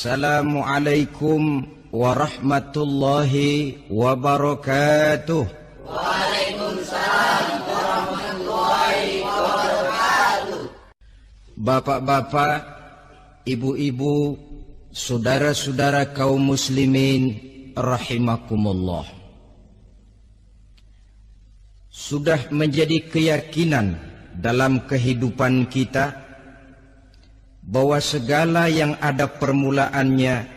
Assalamualaikum warahmatullahi wabarakatuh. Waalaikumsalam warahmatullahi wabarakatuh. Bapak-bapak, ibu-ibu, saudara-saudara kaum muslimin rahimakumullah. Sudah menjadi keyakinan dalam kehidupan kita bahwa segala yang ada permulaannya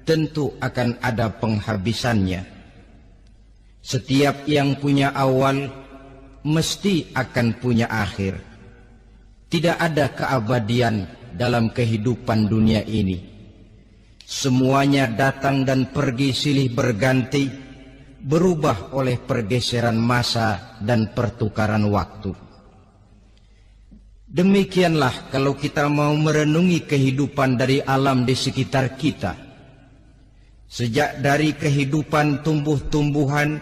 tentu akan ada penghabisannya. Setiap yang punya awal mesti akan punya akhir. Tidak ada keabadian dalam kehidupan dunia ini. Semuanya datang dan pergi silih berganti, berubah oleh pergeseran masa dan pertukaran waktu. Demikianlah kalau kita mau merenungi kehidupan dari alam di sekitar kita. Sejak dari kehidupan tumbuh-tumbuhan,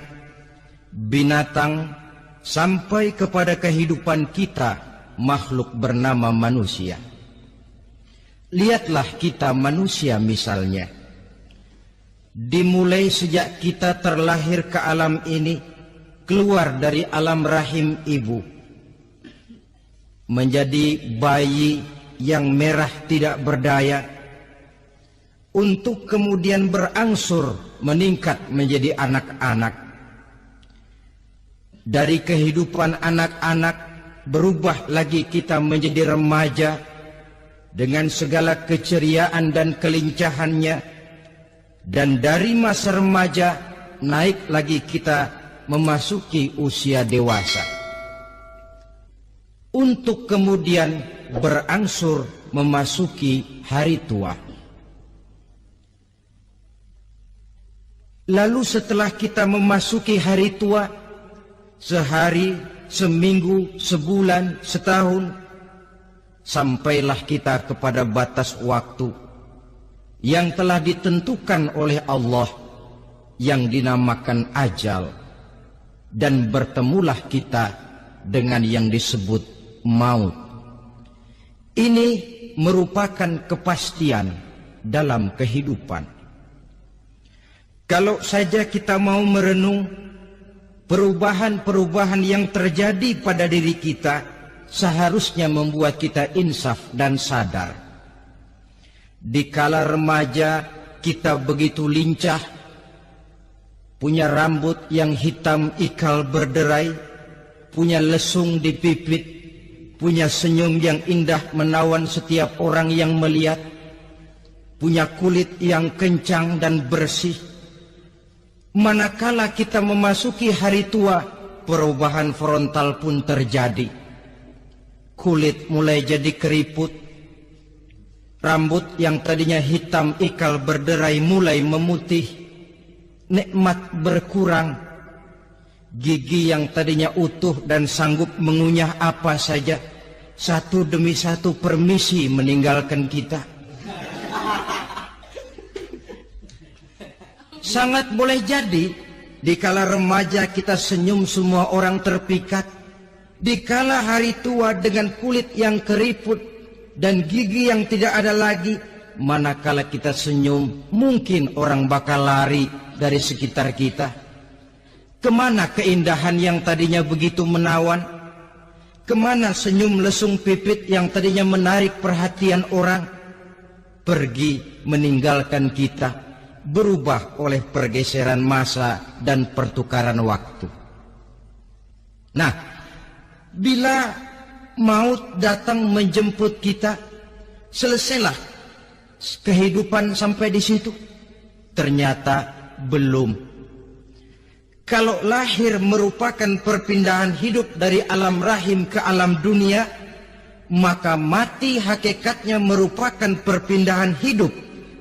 binatang, sampai kepada kehidupan kita, makhluk bernama manusia. Lihatlah kita manusia misalnya. Dimulai sejak kita terlahir ke alam ini, keluar dari alam rahim ibu, menjadi bayi yang merah tidak berdaya, untuk kemudian berangsur meningkat menjadi anak-anak. Dari kehidupan anak-anak berubah lagi kita menjadi remaja dengan segala keceriaan dan kelincahannya, dan dari masa remaja naik lagi kita memasuki usia dewasa, untuk kemudian berangsur memasuki hari tua. Lalu setelah kita memasuki hari tua, sehari, seminggu, sebulan, setahun, sampailah kita kepada batas waktu yang telah ditentukan oleh Allah, yang dinamakan ajal, dan bertemulah kita dengan yang disebut maut. Ini merupakan kepastian dalam kehidupan. Kalau saja kita mau merenung perubahan-perubahan yang terjadi pada diri kita, seharusnya membuat kita insaf dan sadar. Di kala remaja kita begitu lincah, punya rambut yang hitam ikal berderai, punya lesung di pipit, punya senyum yang indah menawan setiap orang yang melihat, punya kulit yang kencang dan bersih. Manakala kita memasuki hari tua, perubahan frontal pun terjadi. Kulit mulai jadi keriput, rambut yang tadinya hitam ikal berderai mulai memutih, nikmat berkurang, gigi yang tadinya utuh dan sanggup mengunyah apa saja, satu demi satu permisi meninggalkan kita. Sangat boleh jadi di kala remaja kita senyum semua orang terpikat. Di kala hari tua dengan kulit yang keriput dan gigi yang tidak ada lagi, manakala kita senyum mungkin orang bakal lari dari sekitar kita. Kemana keindahan yang tadinya begitu menawan? Kemana senyum lesung pipit yang tadinya menarik perhatian orang? Pergi meninggalkan kita, berubah oleh pergeseran masa dan pertukaran waktu. Nah, bila maut datang menjemput kita, selesailah kehidupan sampai di situ? Ternyata belum. Kalau lahir merupakan perpindahan hidup dari alam rahim ke alam dunia, maka mati hakikatnya merupakan perpindahan hidup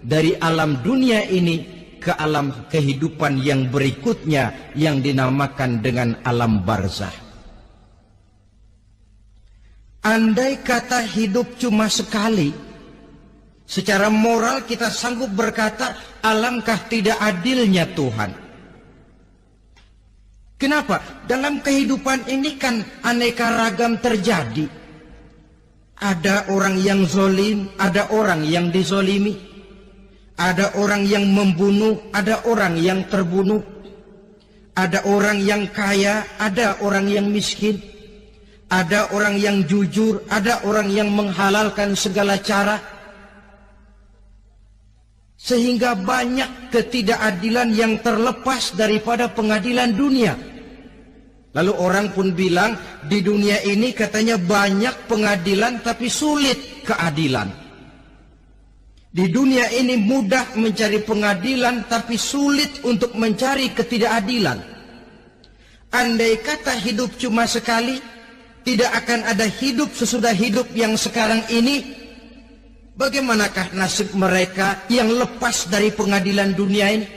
dari alam dunia ini ke alam kehidupan yang berikutnya, yang dinamakan dengan alam barzah. Andai kata hidup cuma sekali, secara moral kita sanggup berkata, alangkah tidak adilnya Tuhan. Kenapa? Dalam kehidupan ini kan aneka ragam terjadi. Ada orang yang zolim, ada orang yang dizolimi. Ada orang yang membunuh, ada orang yang terbunuh. Ada orang yang kaya, ada orang yang miskin. Ada orang yang jujur, ada orang yang menghalalkan segala cara. Sehingga banyak ketidakadilan yang terlepas daripada pengadilan dunia. Lalu orang pun bilang, di dunia ini katanya banyak pengadilan tapi sulit keadilan. Di dunia ini mudah mencari pengadilan tapi sulit untuk mencari ketidakadilan. Andai kata hidup cuma sekali, tidak akan ada hidup sesudah hidup yang sekarang ini. Bagaimanakah nasib mereka yang lepas dari pengadilan dunia ini?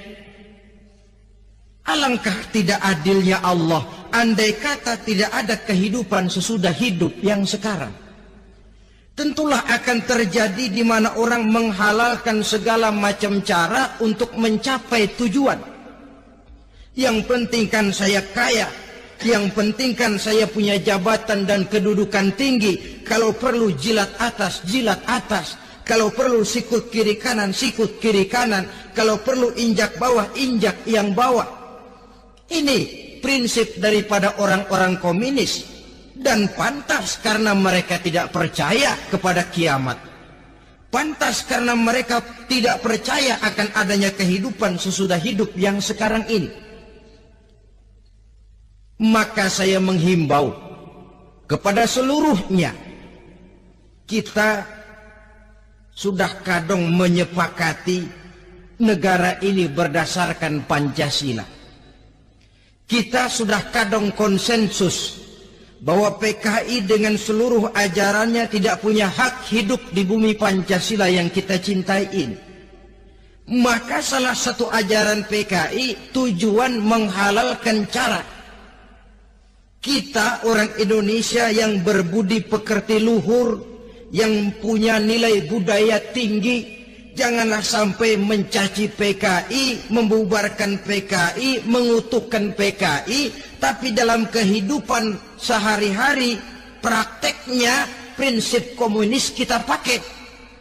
Alangkah tidak adilnya Allah, andai kata tidak ada kehidupan sesudah hidup yang sekarang. Tentulah akan terjadi di mana orang menghalalkan segala macam cara untuk mencapai tujuan. Yang penting kan saya kaya, yang penting kan saya punya jabatan dan kedudukan tinggi. Kalau perlu jilat atas, jilat atas. Kalau perlu sikut kiri kanan, sikut kiri kanan. Kalau perlu injak bawah, injak yang bawah. Ini prinsip daripada orang-orang komunis. Dan pantas karena mereka tidak percaya kepada kiamat. Pantas karena mereka tidak percaya akan adanya kehidupan sesudah hidup yang sekarang ini. Maka saya menghimbau kepada seluruhnya, kita sudah kadung menyepakati negara ini berdasarkan Pancasila. Kita sudah kadung konsensus bahwa PKI dengan seluruh ajarannya tidak punya hak hidup di bumi Pancasila yang kita cintai ini. Maka salah satu ajaran PKI tujuan menghalalkan cara. Kita orang Indonesia yang berbudi pekerti luhur, yang punya nilai budaya tinggi, janganlah sampai mencaci PKI, membubarkan PKI, mengutukkan PKI, tapi dalam kehidupan sehari-hari prakteknya prinsip komunis kita pakai.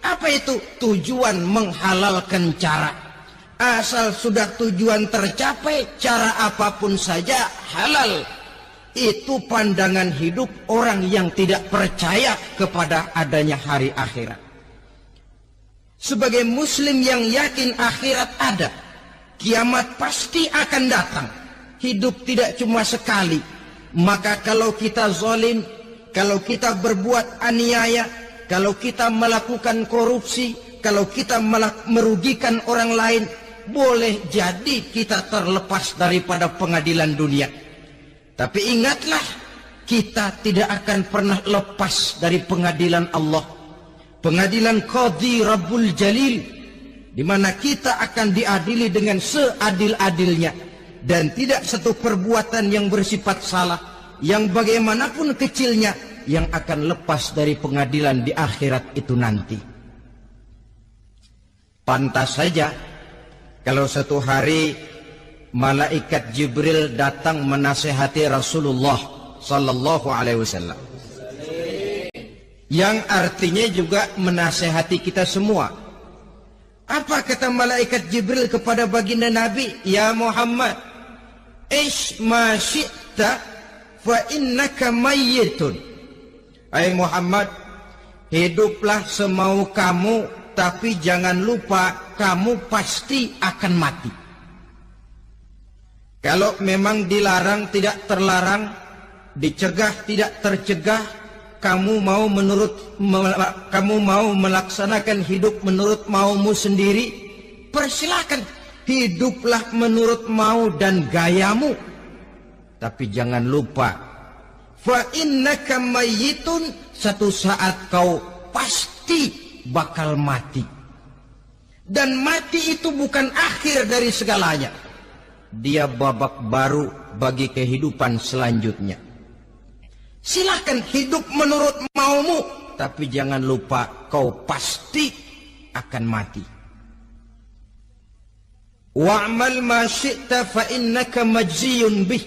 Apa itu? Tujuan menghalalkan cara. Asal sudah tujuan tercapai, cara apapun saja halal. Itu pandangan hidup orang yang tidak percaya kepada adanya hari akhirat. Sebagai muslim yang yakin akhirat ada, kiamat pasti akan datang. Hidup tidak cuma sekali. Maka kalau kita zalim, kalau kita berbuat aniaya, kalau kita melakukan korupsi, kalau kita merugikan orang lain, boleh jadi kita terlepas daripada pengadilan dunia. Tapi ingatlah, kita tidak akan pernah lepas dari pengadilan Allah. Pengadilan Qadhi Rabbul Jalil, di mana kita akan diadili dengan seadil-adilnya. Dan tidak satu perbuatan yang bersifat salah, yang bagaimanapun kecilnya, yang akan lepas dari pengadilan di akhirat itu nanti. Pantas saja kalau satu hari malaikat Jibril datang menasihati Rasulullah sallallahu alaihi wasallam. Yang artinya juga menasihati kita semua. Apa kata malaikat Jibril kepada baginda Nabi? Ya Muhammad, ish ma syi'ta fa innaka mayyitun. Hai Muhammad, hiduplah semau kamu, tapi jangan lupa kamu pasti akan mati. Kalau memang dilarang tidak terlarang, dicegah tidak tercegah, kamu mau melaksanakan hidup menurut maumu sendiri, persilakan. Hiduplah menurut mau dan gayamu. Tapi jangan lupa, fa innaka mayyitun, satu saat kau pasti bakal mati. Dan mati itu bukan akhir dari segalanya. Dia babak baru bagi kehidupan selanjutnya. Silahkan hidup menurut maumu, tapi jangan lupa kau pasti akan mati. Wa'mal ma syi'ta fa innaka majziyun bih.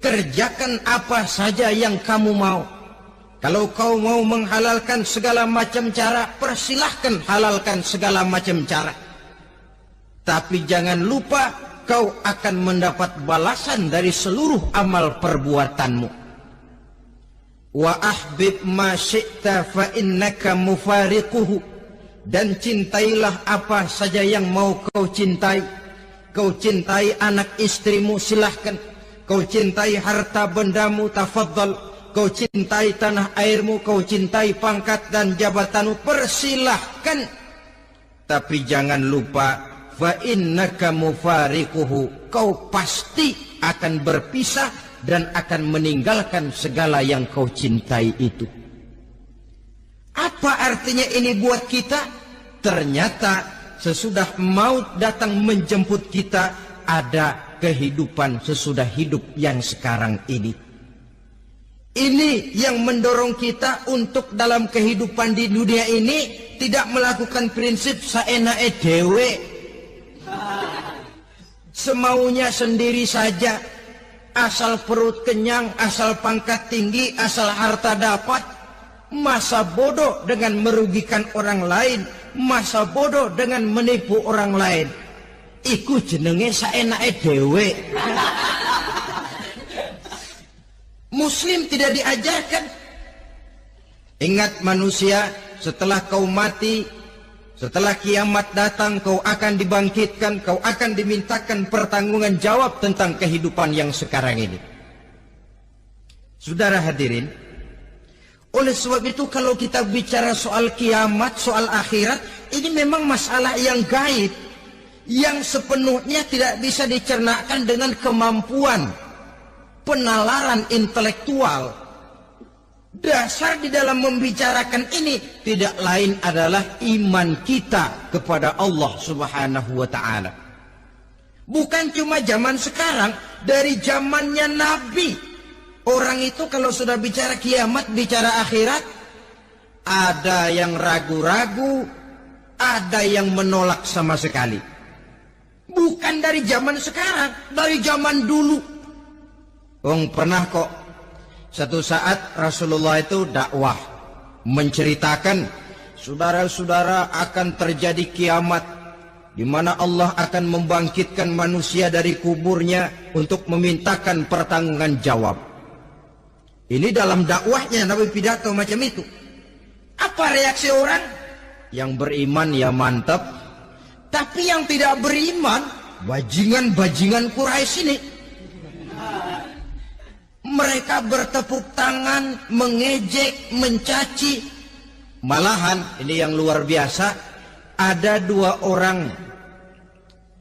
Kerjakan apa saja yang kamu mau. Kalau kau mau menghalalkan segala macam cara, persilahkan halalkan segala macam cara. Tapi jangan lupa kau akan mendapat balasan dari seluruh amal perbuatanmu. Wa ahbib ma syi'ta fa innaka mufariquhu. Dan cintailah apa saja yang mau kau cintai. Kau cintai anak istrimu, silahkan. Kau cintai harta bendamu, tafadhal. Kau cintai tanah airmu, kau cintai pangkat dan jabatanmu, persilahkan. Tapi jangan lupa, fa innaka mufariquhu, kau pasti akan berpisah dan akan meninggalkan segala yang kau cintai itu. Apa artinya ini buat kita? Ternyata sesudah maut datang menjemput kita, ada kehidupan sesudah hidup yang sekarang ini. Ini yang mendorong kita untuk dalam kehidupan di dunia ini tidak melakukan prinsip saenake dhewe, semaunya sendiri saja, asal perut kenyang, asal pangkat tinggi, asal harta dapat. Masa bodoh dengan merugikan orang lain, masa bodoh dengan menipu orang lain. Iku jenenge saenake dhewe. Muslim tidak diajarkan. Ingat manusia, setelah kau mati, setelah kiamat datang, kau akan dibangkitkan, kau akan dimintakan pertanggungan jawab tentang kehidupan yang sekarang ini. Saudara hadirin, oleh sebab itu kalau kita bicara soal kiamat, soal akhirat, ini memang masalah yang gaib, yang sepenuhnya tidak bisa dicernakan dengan kemampuan penalaran intelektual. Dasar di dalam membicarakan ini tidak lain adalah iman kita kepada Allah Subhanahu wa ta'ala. Bukan cuma zaman sekarang, dari zamannya Nabi. Orang itu kalau sudah bicara kiamat, bicara akhirat, ada yang ragu-ragu, ada yang menolak sama sekali. Bukan dari zaman sekarang, dari zaman dulu. Pernah kok satu saat Rasulullah itu dakwah menceritakan, saudara-saudara, akan terjadi kiamat di mana Allah akan membangkitkan manusia dari kuburnya untuk memintakan pertanggungan jawab. Ini dalam dakwahnya Nabi pidato macam itu. Apa reaksi orang? Yang beriman ya mantap, tapi yang tidak beriman, bajingan-bajingan Quraisy ini, mereka bertepuk tangan, mengejek, mencaci. Malahan ini yang luar biasa, ada dua orang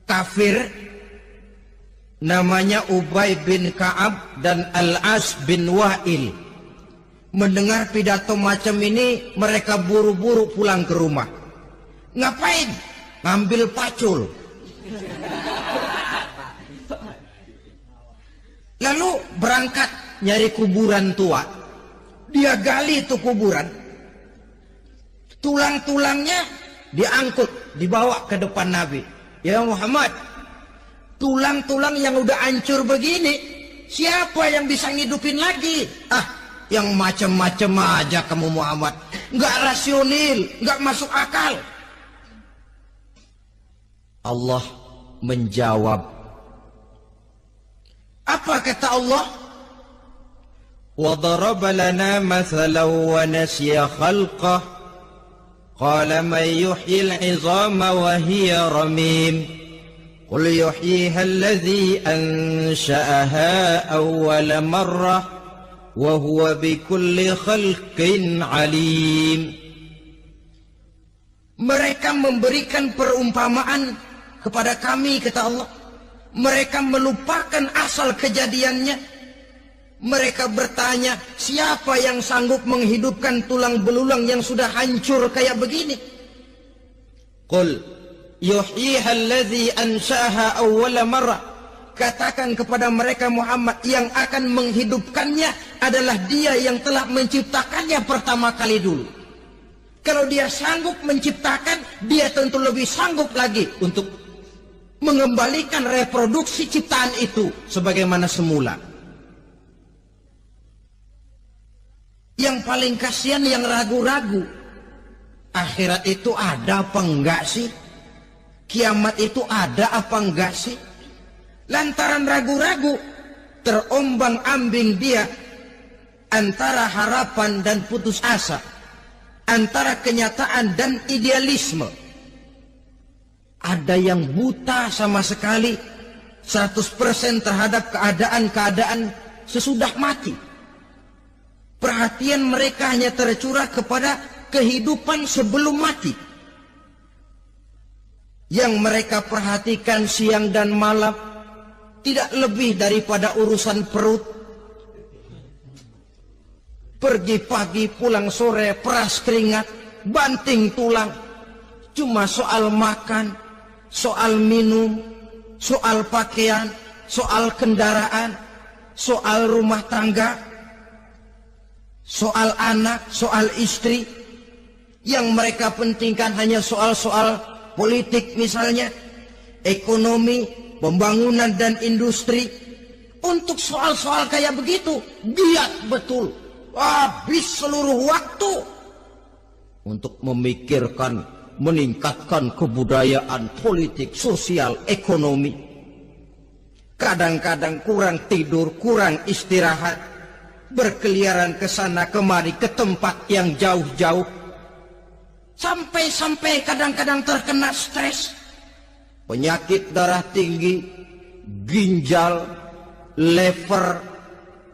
kafir, namanya Ubay bin Ka'ab dan Al-As bin Wa'il. Mendengar pidato macam ini, mereka buru-buru pulang ke rumah. Ngapain? Ngambil pacul. Lalu berangkat nyari kuburan tua. Dia gali itu kuburan. Tulang-tulangnya diangkut, dibawa ke depan Nabi. Ya Muhammad, tulang-tulang yang udah hancur begini, siapa yang bisa ngidupin lagi? Yang macam-macam aja kamu Muhammad. Nggak rasional, nggak masuk akal. Allah menjawab. Apa kata Allah? وَضَرَبَ لَنَا مَثَلًا وَنَسِيَ خَلْقَهُ قَالَ مَنْ يُحْيِي الْعِظَامَ وَهِيَ رَمِيمٌ قُلْ يُحْيِيهَا الَّذِي أَنْشَأَهَا أَوَّلَ مَرَّةٍ وَهُوَ بِكُلِّ خَلْقٍ عَلِيمٌ. Mereka memberikan perumpamaan kepada kami, kata Allah. Mereka melupakan asal kejadiannya. Mereka bertanya, siapa yang sanggup menghidupkan tulang belulang yang sudah hancur kayak begini? Qul yuhyiha alladhi ansha'aha awwala marrah. Katakan kepada mereka Muhammad, yang akan menghidupkannya adalah Dia yang telah menciptakannya pertama kali dulu. Kalau Dia sanggup menciptakan, Dia tentu lebih sanggup lagi untuk mengembalikan reproduksi ciptaan itu sebagaimana semula. Yang paling kasihan yang ragu-ragu, akhirat itu ada apa enggak sih? kiamat itu ada apa enggak sih? Lantaran ragu-ragu, terombang-ambing dia antara harapan dan putus asa, antara kenyataan dan idealisme. Ada yang buta sama sekali 100% terhadap keadaan-keadaan sesudah mati. Perhatian mereka hanya tercurah kepada kehidupan sebelum mati. Yang mereka perhatikan siang dan malam tidak lebih daripada urusan perut. Pergi pagi, pulang sore, peras keringat, banting tulang. Cuma soal makan, soal minum, soal pakaian, soal kendaraan, soal rumah tangga, soal anak, soal istri. Yang mereka pentingkan hanya soal-soal politik misalnya, ekonomi, pembangunan dan industri. Untuk soal-soal kayak begitu, giat betul. Habis seluruh waktu untuk memikirkan, meningkatkan kebudayaan, politik, sosial, ekonomi. Kadang-kadang kurang tidur, kurang istirahat, berkeliaran ke sana kemari ke tempat yang jauh-jauh. Sampai-sampai kadang-kadang terkena stres, penyakit darah tinggi, ginjal, lever,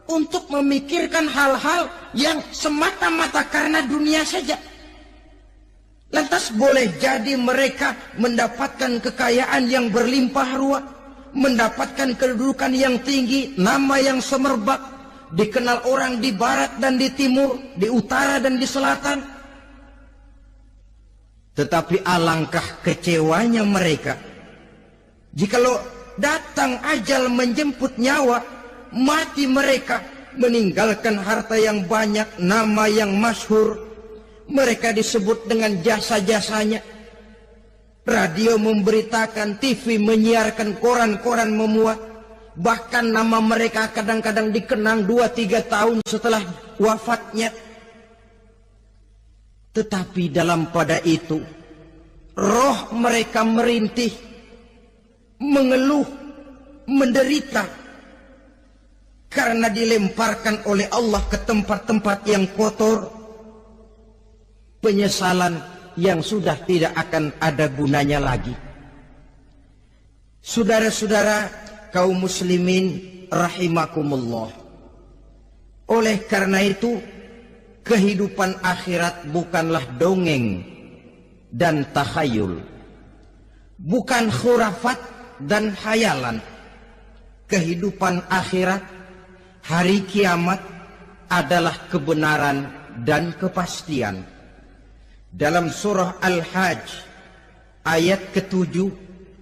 untuk memikirkan hal-hal yang semata-mata karena dunia saja. Lantas boleh jadi mereka mendapatkan kekayaan yang berlimpah ruah, mendapatkan kedudukan yang tinggi, nama yang semerbak, dikenal orang di barat dan di timur, di utara dan di selatan. Tetapi alangkah kecewanya mereka jikalau datang ajal menjemput nyawa, mati mereka meninggalkan harta yang banyak, nama yang masyhur. Mereka disebut dengan jasa-jasanya. Radio memberitakan, TV menyiarkan, koran-koran memuat. Bahkan nama mereka kadang-kadang dikenang 2-3 tahun setelah wafatnya. Tetapi dalam pada itu, roh mereka merintih, mengeluh, menderita, karena dilemparkan oleh Allah ke tempat-tempat yang kotor. Penyesalan yang sudah tidak akan ada gunanya lagi. Saudara-saudara kaum muslimin rahimakumullah. Oleh karena itu, kehidupan akhirat bukanlah dongeng dan takhayul, bukan khurafat dan khayalan. Kehidupan akhirat, hari kiamat adalah kebenaran dan kepastian. Dalam surah Al-Hajj ayat ke-7,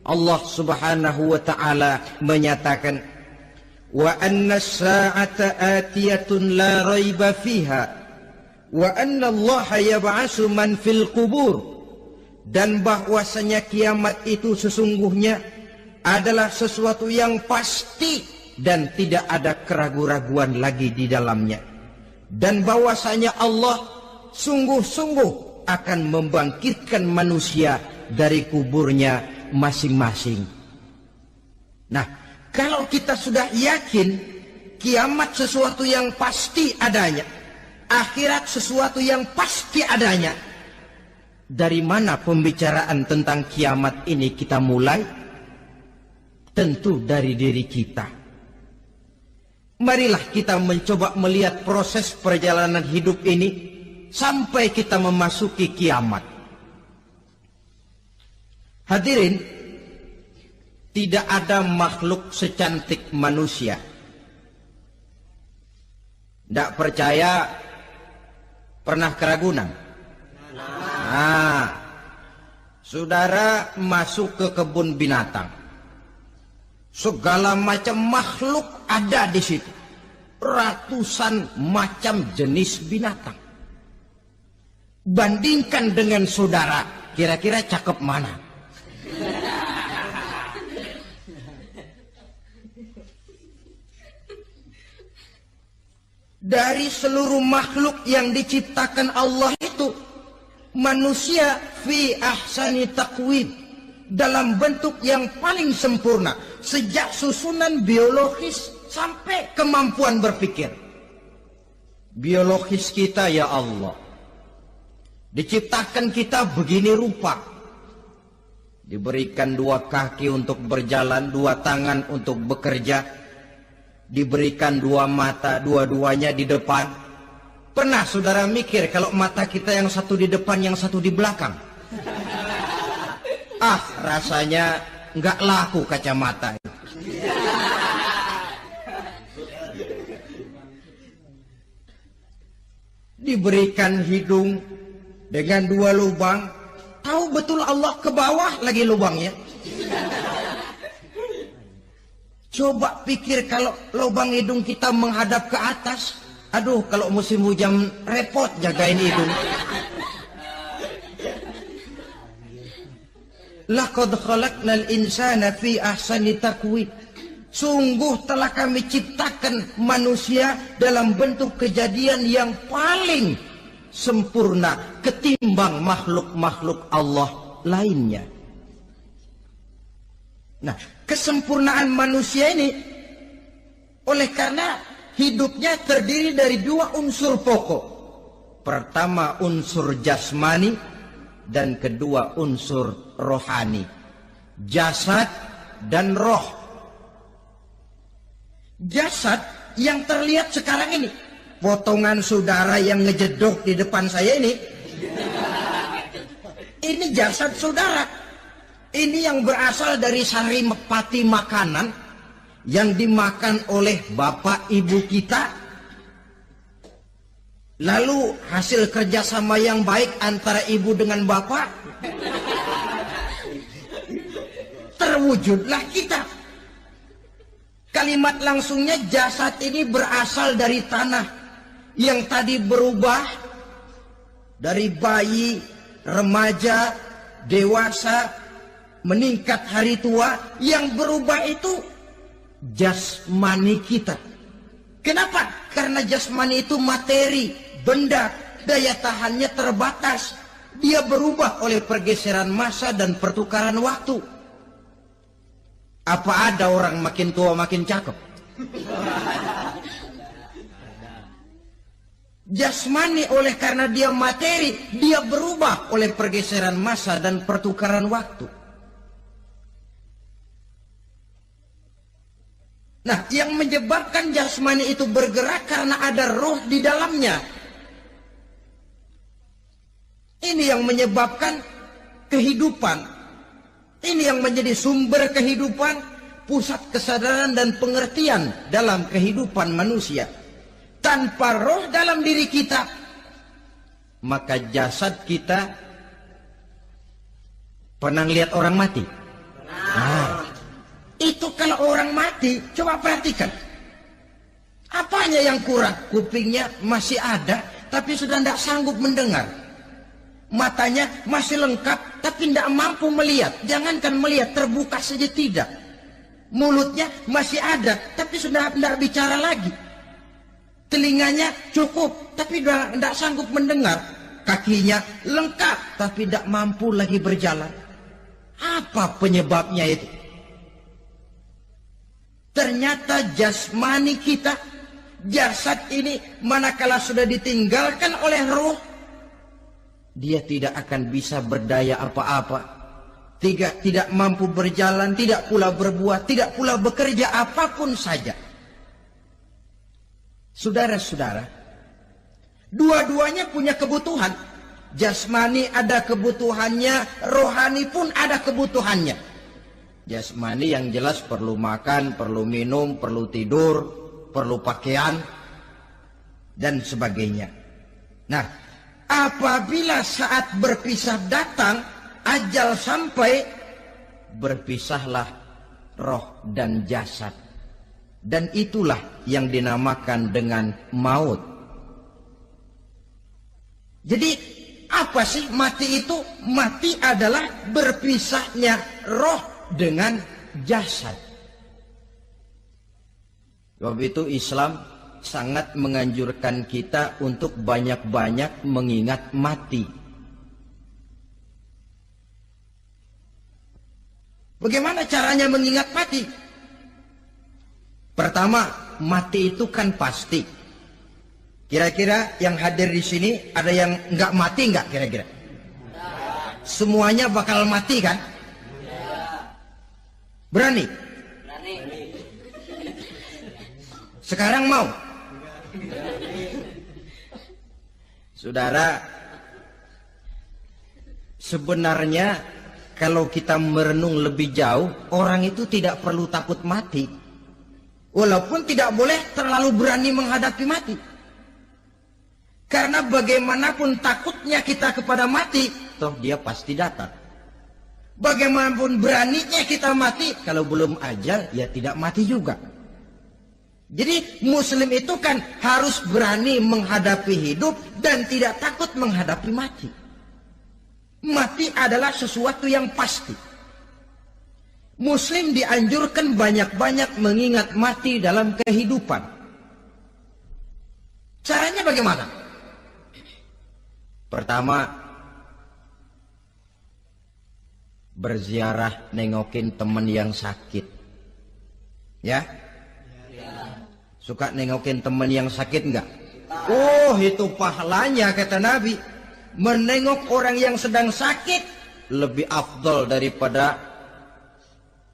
Allah Subhanahu wa taala menyatakan, wa anna as-sa'ata atiyatun la raiba fiha wa anna Allah yab'atsu man fil qubur. Dan bahwasanya kiamat itu sesungguhnya adalah sesuatu yang pasti dan tidak ada keraguan-raguan lagi di dalamnya. Dan bahwasanya Allah sungguh-sungguh akan membangkitkan manusia dari kuburnya masing-masing. Nah, kalau kita sudah yakin kiamat sesuatu yang pasti adanya, akhirat sesuatu yang pasti adanya, dari mana pembicaraan tentang kiamat ini kita mulai? Tentu dari diri kita. Marilah kita mencoba melihat proses perjalanan hidup ini sampai kita memasuki kiamat. Hadirin, tidak ada makhluk secantik manusia. Tidak percaya, pernah ke Ragunan? Nah, saudara masuk ke kebun binatang. Segala macam makhluk ada di situ. Ratusan macam jenis binatang. Bandingkan dengan saudara, kira-kira cakep mana? Dari seluruh makhluk yang diciptakan Allah itu, manusia fi ahsani taqwim, dalam bentuk yang paling sempurna, sejak susunan biologis sampai kemampuan berpikir. Biologis kita ya Allah, diciptakan kita begini rupa, diberikan 2 kaki untuk berjalan, 2 tangan untuk bekerja, diberikan 2 mata, dua-duanya di depan. Pernah saudara mikir kalau mata kita yang satu di depan, yang satu di belakang? Rasanya nggak laku kacamata. Diberikan hidung dengan 2 lubang. Tahu betul Allah ke bawah lagi lubangnya. Coba pikir kalau lubang hidung kita menghadap ke atas. Aduh, kalau musim hujan repot jagain hidung. Laqad khalaqnal insana fi ahsani taqwim. Sungguh telah kami ciptakan manusia dalam bentuk kejadian yang paling sempurna ketimbang makhluk-makhluk Allah lainnya. Nah, kesempurnaan manusia ini oleh karena hidupnya terdiri dari 2 unsur pokok. Pertama unsur jasmani dan kedua unsur rohani. Jasad dan roh. Jasad yang terlihat sekarang ini, potongan saudara yang ngejedok di depan saya ini jasad saudara. Ini yang berasal dari saripati makanan yang dimakan oleh bapak ibu kita. Lalu hasil kerjasama yang baik antara ibu dengan bapak, terwujudlah kita. Kalimat langsungnya jasad ini berasal dari tanah yang tadi berubah dari bayi, remaja, dewasa, meningkat hari tua. Yang berubah itu jasmani kita. Kenapa? Karena jasmani itu materi, benda, daya tahannya terbatas. Dia berubah oleh pergeseran massa dan pertukaran waktu. Apa ada orang makin tua makin cakep? Jasmani oleh karena dia materi, dia berubah oleh pergeseran massa dan pertukaran waktu. Nah, yang menyebabkan jasmani itu bergerak karena ada roh di dalamnya. Ini yang menyebabkan kehidupan. Ini yang menjadi sumber kehidupan, pusat kesadaran dan pengertian dalam kehidupan manusia. Tanpa roh dalam diri kita, maka jasad kita. Pernah lihat orang mati? Nah, itu kalau orang mati, coba perhatikan. Apanya yang kurang? Kupingnya masih ada, tapi sudah tidak sanggup mendengar. Matanya masih lengkap, tapi tidak mampu melihat. Jangankan melihat, terbuka saja tidak. Mulutnya masih ada, tapi sudah tidak bicara lagi. Telinganya cukup, tapi sudah tidak sanggup mendengar. Kakinya lengkap, tapi tidak mampu lagi berjalan. Apa penyebabnya itu? Ternyata jasmani kita, jasad ini, manakala sudah ditinggalkan oleh roh, dia tidak akan bisa berdaya apa-apa. Tidak mampu berjalan, tidak pula berbuat, tidak pula bekerja apapun saja. Saudara-saudara, dua-duanya punya kebutuhan. Jasmani ada kebutuhannya, rohani pun ada kebutuhannya. Jasmani yang jelas perlu makan, perlu minum, perlu tidur, perlu pakaian, dan sebagainya. Nah, apabila saat berpisah datang, ajal sampai, berpisahlah roh dan jasad. Dan itulah yang dinamakan dengan maut. Jadi apa sih mati itu? Mati adalah berpisahnya roh dengan jasad. Sebab itu Islam sangat menganjurkan kita untuk banyak-banyak mengingat mati. Bagaimana caranya mengingat mati? Pertama, mati itu kan pasti. Kira-kira yang hadir di sini ada yang nggak mati nggak kira-kira? Semuanya bakal mati kan? Berani? Sekarang mau? Saudara, sebenarnya kalau kita merenung lebih jauh, orang itu tidak perlu takut mati. Walaupun tidak boleh terlalu berani menghadapi mati. Karena bagaimanapun takutnya kita kepada mati, toh dia pasti datang. Bagaimanapun beraninya kita mati, kalau belum ajal, ya tidak mati juga. Jadi muslim itu kan harus berani menghadapi hidup dan tidak takut menghadapi mati. Mati adalah sesuatu yang pasti. Muslim dianjurkan banyak-banyak mengingat mati dalam kehidupan. Caranya bagaimana? Pertama, berziarah nengokin teman yang sakit. Ya? Suka nengokin teman yang sakit enggak? Oh, itu pahalanya kata Nabi. Menengok orang yang sedang sakit lebih afdol daripada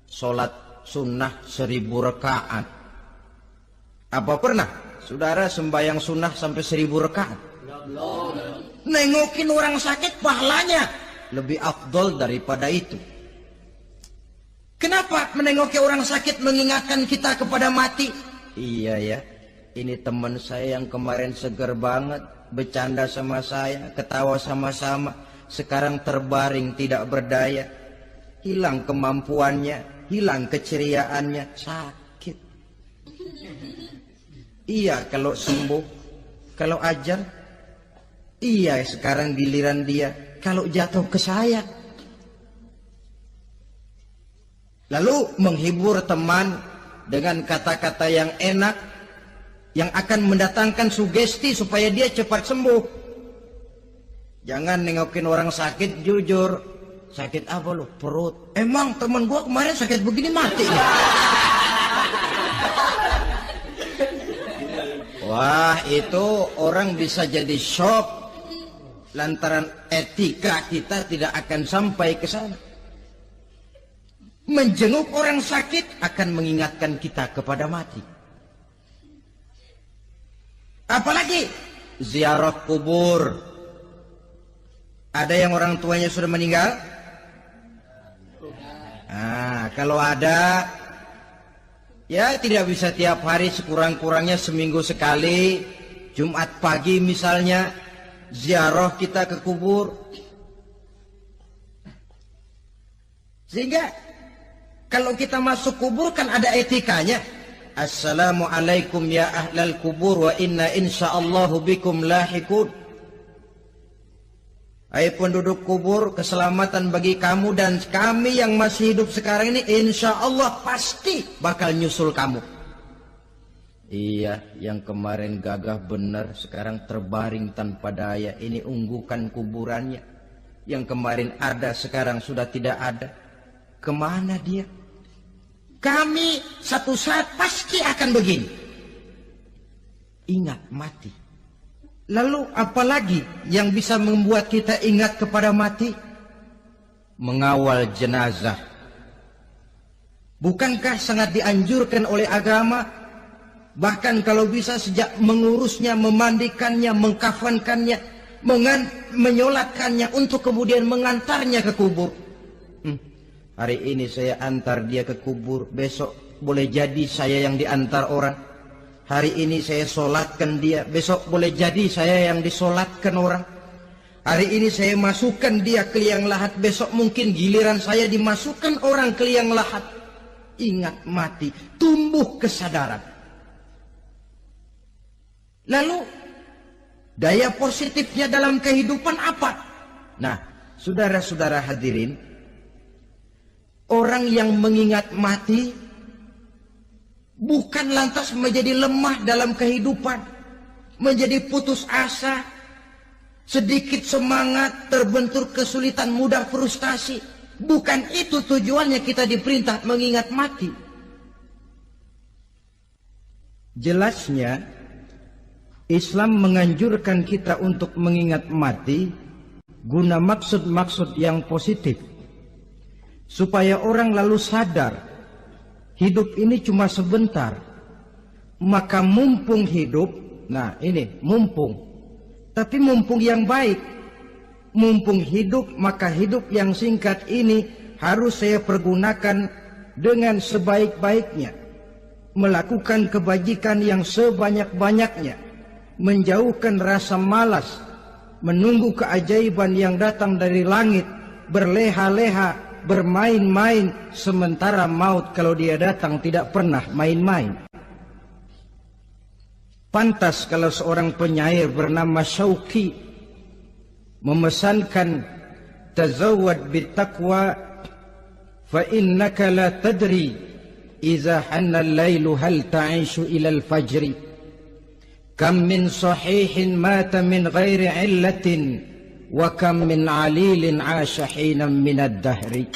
sholat sunnah 1000 rakaat. Apa pernah saudara sembahyang sunnah sampai 1000 rakaat? Nengokin orang sakit pahalanya lebih afdol daripada itu. Kenapa menengoki orang sakit mengingatkan kita kepada mati? Iya ya, ini teman saya yang kemarin seger banget, bercanda sama saya, ketawa sama-sama, sekarang terbaring tidak berdaya, hilang kemampuannya, hilang keceriaannya, sakit. Iya kalau sembuh, kalau ajal, iya sekarang giliran dia, kalau jatuh ke saya. Lalu menghibur teman dengan kata-kata yang enak, yang akan mendatangkan sugesti supaya dia cepat sembuh. Jangan nengokin orang sakit jujur. Sakit apa lo? Perut. Emang teman gua kemarin sakit begini mati ya? Wah, itu orang bisa jadi shock lantaran etika kita tidak akan sampai ke sana. Menjenguk orang sakit akan mengingatkan kita kepada mati. Apalagi ziarah kubur. Ada yang orang tuanya sudah meninggal? Nah, kalau ada, ya tidak bisa tiap hari, sekurang-kurangnya seminggu sekali. Jumat pagi misalnya, ziarah kita ke kubur. Sehingga kalau kita masuk kubur kan ada etikanya. Assalamualaikum ya ahlal kubur wa inna insyaallahu bikum lahikun. Hai penduduk kubur, keselamatan bagi kamu dan kami yang masih hidup sekarang ini insyaallah pasti bakal nyusul kamu. Iya, yang kemarin gagah benar sekarang terbaring tanpa daya. Ini unggukan kuburannya. Yang kemarin ada sekarang sudah tidak ada. Kemana dia? Kami satu saat pasti akan begini. Ingat mati. Lalu apalagi yang bisa membuat kita ingat kepada mati? Mengawal jenazah. Bukankah sangat dianjurkan oleh agama? Bahkan kalau bisa sejak mengurusnya, memandikannya, mengkafankannya, menyolatkannya untuk kemudian mengantarnya ke kubur. Hari ini saya antar dia ke kubur, besok boleh jadi saya yang diantar orang. Hari ini saya solatkan dia, besok boleh jadi saya yang disolatkan orang. Hari ini saya masukkan dia ke liang lahat, besok mungkin giliran saya dimasukkan orang ke liang lahat. Ingat mati, tumbuh kesadaran. Lalu daya positifnya dalam kehidupan apa? Nah, saudara-saudara hadirin, orang yang mengingat mati bukan lantas menjadi lemah dalam kehidupan, menjadi putus asa, sedikit semangat, terbentur kesulitan, mudah frustasi. Bukan itu tujuannya kita diperintah mengingat mati. Jelasnya Islam menganjurkan kita untuk mengingat mati guna maksud-maksud yang positif, supaya orang lalu sadar hidup ini cuma sebentar. Maka mumpung hidup, nah ini mumpung, tapi mumpung yang baik. Mumpung hidup, maka hidup yang singkat ini harus saya pergunakan dengan sebaik-baiknya, melakukan kebajikan yang sebanyak-banyaknya, menjauhkan rasa malas, menunggu keajaiban yang datang dari langit, berleha-leha, bermain-main, sementara maut kalau dia datang tidak pernah main-main. Pantas kalau seorang penyair bernama Syauqi memesankan, tazawwad bittaqwa fa innaka la tadri iza hanna al-lailu hal ta'ishu ila al-fajri kam min sahihin mata min ghairi illatin wa kam min alilin 'asha hinan min ad-dahri.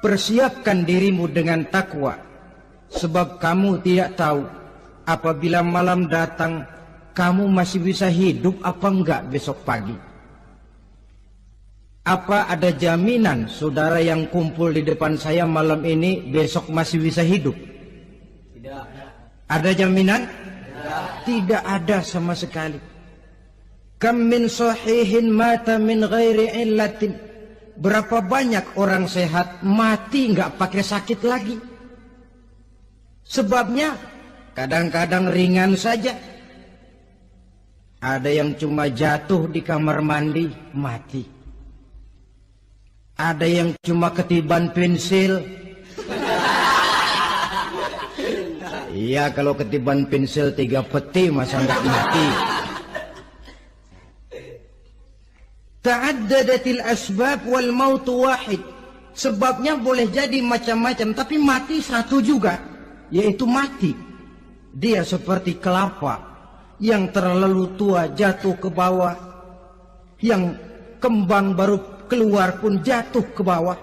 Persiapkan dirimu dengan takwa, sebab kamu tidak tahu apabila malam datang kamu masih bisa hidup apa enggak besok pagi. Apa ada jaminan saudara yang kumpul di depan saya malam ini besok masih bisa hidup? Tidak. Ada jaminan? Tidak. Tidak ada sama sekali. Kam min sahihin mata min ghairi illatin. Berapa banyak orang sehat mati nggak pakai sakit lagi. Sebabnya kadang-kadang ringan saja. Ada yang cuma jatuh di kamar mandi mati. Ada yang cuma ketiban pensil. Iya, kalau ketiban pensil 3 peti masa nggak mati. Ta'addadatil asbab wal mautu wahid. Sebabnya boleh jadi macam-macam, tapi mati satu juga, yaitu mati. Dia seperti kelapa yang terlalu tua jatuh ke bawah, yang kembang baru keluar pun jatuh ke bawah.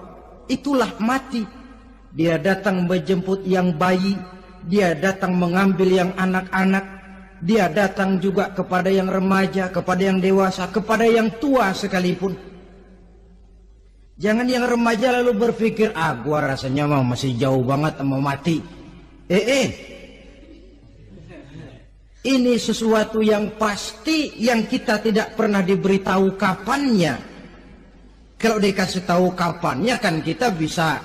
Itulah mati. Dia datang menjemput yang bayi, dia datang mengambil yang anak-anak, dia datang juga kepada yang remaja, kepada yang dewasa, kepada yang tua sekalipun. Jangan yang remaja lalu berpikir, gua rasanya masih jauh banget mau mati. Ini sesuatu yang pasti yang kita tidak pernah diberitahu kapannya. Kalau dikasih tahu kapannya kan kita bisa,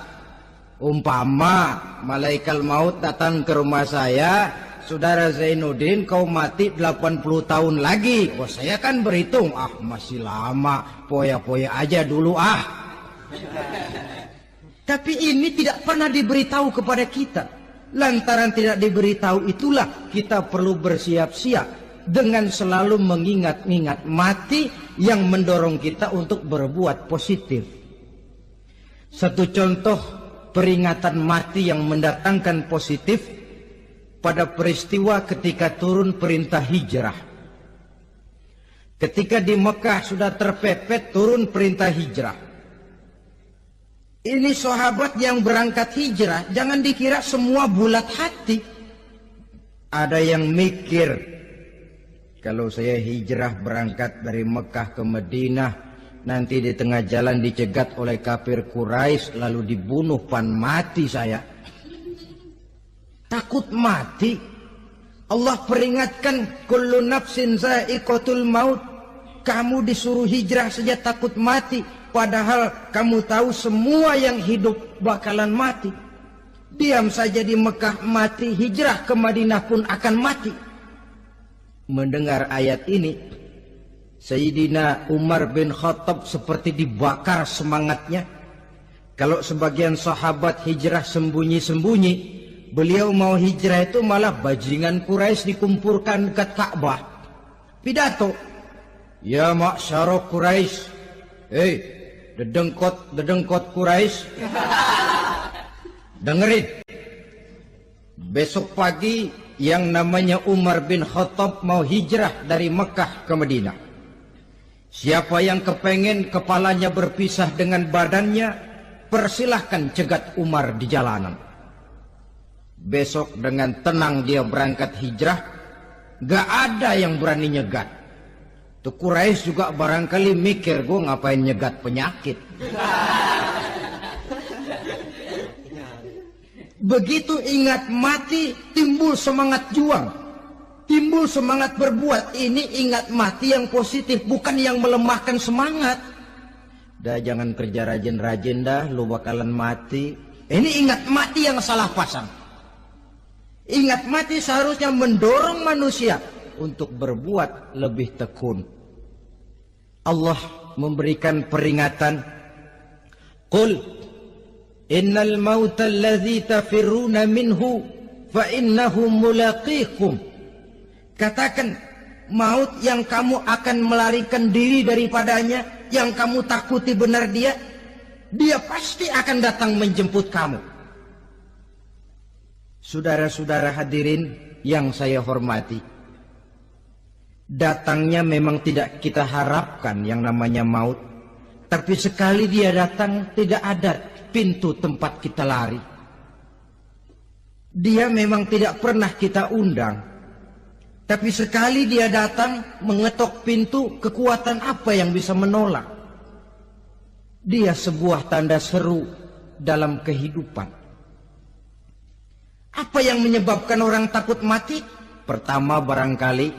umpama malaikat maut datang ke rumah saya, saudara Zainuddin kau mati 80 tahun lagi. Saya kan berhitung, masih lama, poya-poya aja dulu Tapi ini tidak pernah diberitahu kepada kita. Lantaran tidak diberitahu itulah kita perlu bersiap-siap dengan selalu mengingat-ingat mati yang mendorong kita untuk berbuat positif. Satu contoh peringatan mati yang mendatangkan positif pada peristiwa ketika turun perintah hijrah. Ketika di Mekah sudah terpepet turun perintah hijrah. Ini sahabat yang berangkat hijrah, jangan dikira semua bulat hati. Ada yang mikir, kalau saya hijrah berangkat dari Mekah ke Madinah, nanti di tengah jalan dicegat oleh kafir Quraisy lalu dibunuh mati saya. Takut mati. Allah peringatkan, kullu nafsin za'iqatul maut. Kamu disuruh hijrah saja takut mati, padahal kamu tahu semua yang hidup bakalan mati. Diam saja di Mekah mati, hijrah ke Madinah pun akan mati. Mendengar ayat ini, Sayyidina Umar bin Khattab seperti dibakar semangatnya. Kalau sebagian sahabat hijrah sembunyi-sembunyi, beliau mau hijrah itu malah bajingan Quraisy dikumpulkan dekat Ka'bah. Pidato, ya ma'syara Quraisy, dedengkot Quraisy, dengerin. Besok pagi yang namanya Umar bin Khattab mau hijrah dari Mekah ke Madinah. Siapa yang kepengen kepalanya berpisah dengan badannya, persilahkan cegat Umar di jalanan. Besok dengan tenang dia berangkat hijrah, gak ada yang berani nyegat. Tuh Quraisy juga barangkali mikir, gue ngapain nyegat penyakit. Begitu ingat mati, timbul semangat juang, timbul semangat berbuat. Ini ingat mati yang positif, bukan yang melemahkan semangat. Dah jangan kerja rajin-rajin dah, lu bakalan mati. Ini ingat mati yang salah pasang. Ingat mati seharusnya mendorong manusia untuk berbuat lebih tekun. Allah memberikan peringatan, Qul innal mauta alladhi tafirruna minhu fa innahu mulaqikum. Katakan, maut yang kamu akan melarikan diri daripadanya, yang kamu takuti benar dia pasti akan datang menjemput kamu. Saudara-saudara hadirin yang saya hormati, datangnya memang tidak kita harapkan yang namanya maut. Tapi sekali dia datang, tidak ada pintu tempat kita lari. Dia memang tidak pernah kita undang. Tapi sekali dia datang, mengetok pintu, kekuatan apa yang bisa menolak? Dia sebuah tanda seru dalam kehidupan. Apa yang menyebabkan orang takut mati? Pertama barangkali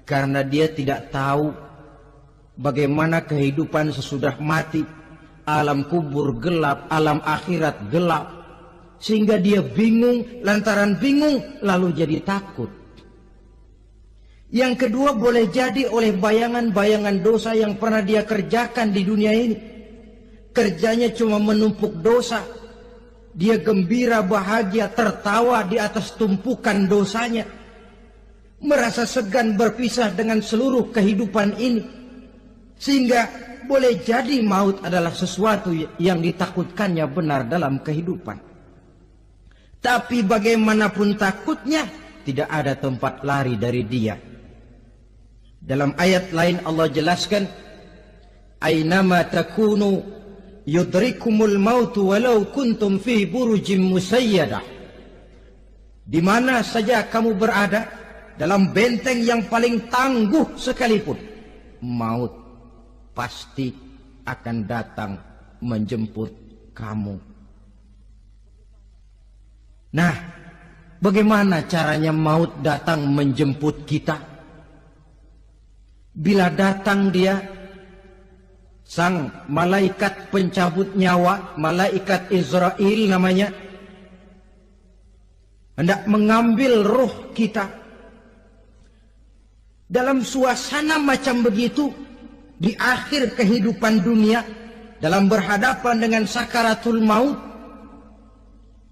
karena dia tidak tahu bagaimana kehidupan sesudah mati. Alam kubur gelap, alam akhirat gelap. Sehingga dia bingung, lantaran bingung lalu jadi takut. Yang kedua boleh jadi oleh bayangan-bayangan dosa yang pernah dia kerjakan di dunia ini. Kerjanya cuma menumpuk dosa. Dia gembira, bahagia, tertawa di atas tumpukan dosanya. Merasa segan berpisah dengan seluruh kehidupan ini. Sehingga boleh jadi maut adalah sesuatu yang ditakutkannya benar dalam kehidupan. Tapi bagaimanapun takutnya, tidak ada tempat lari dari dia. Dalam ayat lain Allah jelaskan, Aynama takunu yudrikumul mautu walau kuntum fi burujim musayyadah. Di mana saja kamu berada, dalam benteng yang paling tangguh sekalipun, maut pasti akan datang menjemput kamu. Nah, bagaimana caranya maut datang menjemput kita? Bila datang dia, sang malaikat pencabut nyawa, malaikat Israel namanya, hendak mengambil roh kita. Dalam suasana macam begitu, di akhir kehidupan dunia, dalam berhadapan dengan sakaratul maut,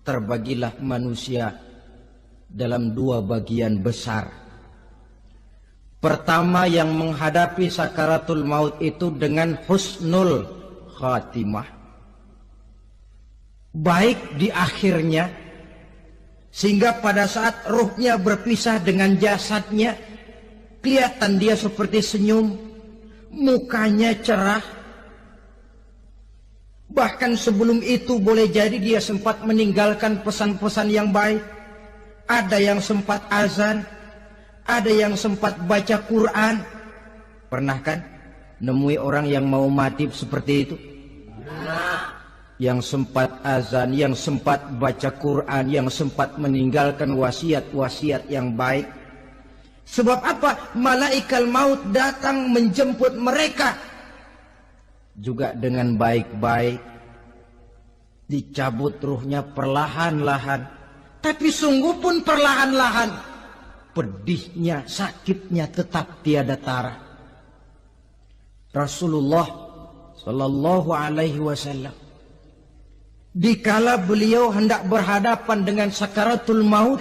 terbagilah manusia dalam dua bagian besar. Pertama, yang menghadapi sakaratul maut itu dengan husnul khatimah, baik di akhirnya, sehingga pada saat ruhnya berpisah dengan jasadnya, kelihatan dia seperti senyum, mukanya cerah. Bahkan sebelum itu boleh jadi dia sempat meninggalkan pesan-pesan yang baik. Ada yang sempat azan, ada yang sempat baca Quran. Pernah kan nemui orang yang mau mati seperti itu? Yang sempat azan, yang sempat baca Quran, yang sempat meninggalkan wasiat-wasiat yang baik. Sebab apa? Malaikat maut datang menjemput mereka juga dengan baik-baik. Dicabut ruhnya perlahan-lahan, tapi sungguh pun perlahan-lahan. Pedihnya, sakitnya tetap tiada tara. Rasulullah Sallallahu Alaihi Wasallam, dikala beliau hendak berhadapan dengan sakaratul maut,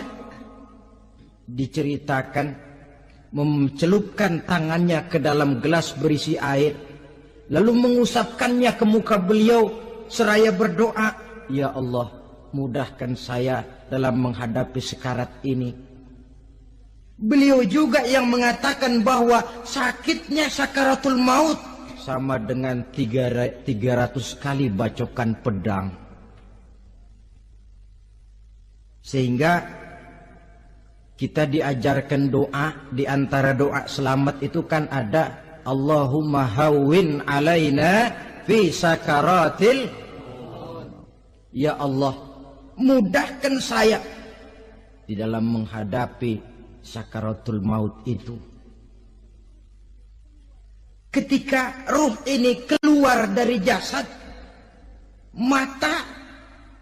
diceritakan mencelupkan tangannya ke dalam gelas berisi air, lalu mengusapkannya ke muka beliau seraya berdoa, "Ya Allah, mudahkan saya dalam menghadapi sekarat ini." Beliau juga yang mengatakan bahwa sakitnya sakaratul maut sama dengan 300 kali bacokan pedang. Sehingga kita diajarkan doa, di antara doa selamat itu kan ada Allahumma hawwin alaina fi sakaratil. Ya Allah, mudahkan saya di dalam menghadapi sakaratul maut itu. Ketika ruh ini keluar dari jasad, mata